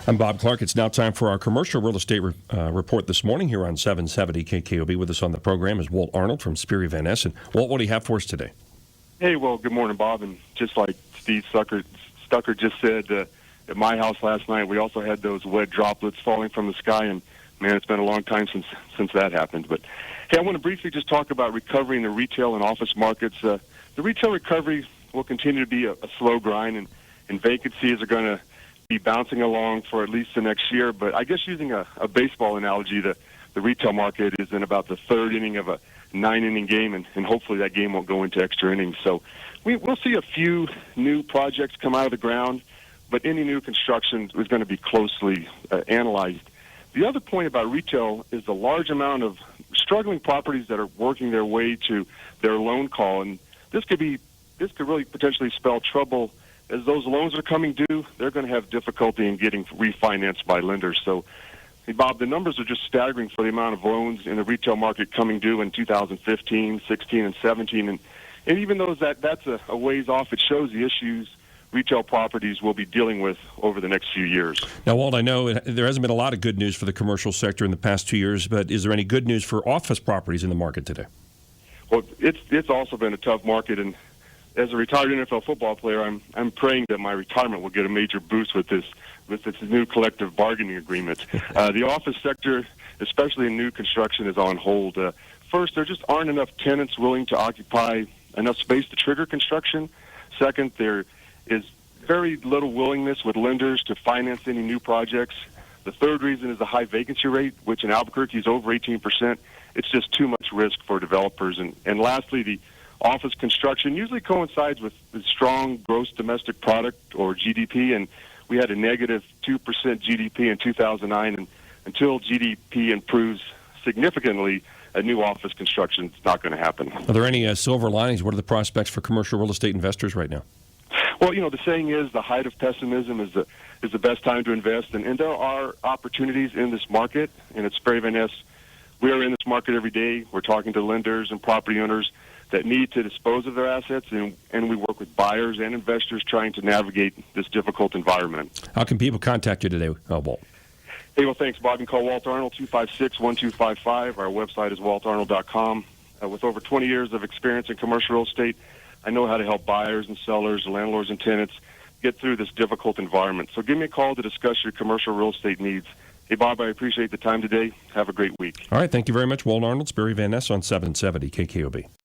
I'm Bob Clark. It's now time for our commercial real estate report this morning here on 770 KKOB. With us on the program is Walt Arnold from SIOR Van Ness. And Walt, what do you have for us today? Hey, well, good morning, Bob. And just like Steve Stucker just said, at my house last night, we also had those wet droplets falling from the sky. And, man, it's been a long time since that happened. But, hey, I want to briefly just talk about recovery in the retail and office markets. The retail recovery will continue to be a slow grind, and vacancies are going to be bouncing along for at least the next year. But I guess using a baseball analogy, the retail market is in about the third inning of a 9-inning game, and hopefully that game won't go into extra innings. So we'll see a few new projects come out of the ground, but any new construction is going to be closely analyzed. The other point about retail is the large amount of struggling properties that are working their way to their loan call, and this could really potentially spell trouble. As those loans are coming due, they're going to have difficulty in getting refinanced by lenders. So, hey, Bob, the numbers are just staggering for the amount of loans in the retail market coming due in 2015, 16, and 17. And even though that's a ways off, it shows the issues retail properties will be dealing with over the next few years. Now, Walt, I know there hasn't been a lot of good news for the commercial sector in the past 2 years, but is there any good news for office properties in the market today? Well, it's also been a tough market, and as a retired NFL football player, I'm praying that my retirement will get a major boost with this new collective bargaining agreement. The office sector, especially in new construction, is on hold. First, there just aren't enough tenants willing to occupy enough space to trigger construction. Second, there is very little willingness with lenders to finance any new projects. The third reason is the high vacancy rate, which in Albuquerque is over 18%. It's just too much risk for developers. And lastly, the office construction usually coincides with strong gross domestic product, or GDP, and we had a negative 2% GDP in 2009, and until GDP improves significantly, a new office construction is not going to happen. Are there any silver linings? What are the prospects for commercial real estate investors right now? Well, the saying is the height of pessimism is the best time to invest, and there are opportunities in this market, and at SIOR Van Ness, we are in this market every day. We're talking to lenders and property owners that need to dispose of their assets, and we work with buyers and investors trying to navigate this difficult environment. How can people contact you today, Walt? Hey, well, thanks, Bob. You can call Walt Arnold, 256-1255. Our website is waltarnold.com. With over 20 years of experience in commercial real estate, I know how to help buyers and sellers, landlords and tenants get through this difficult environment. So give me a call to discuss your commercial real estate needs. Hey, Bob, I appreciate the time today. Have a great week. All right, thank you very much, Walt Arnold, SIOR Van Ness on 770 KKOB.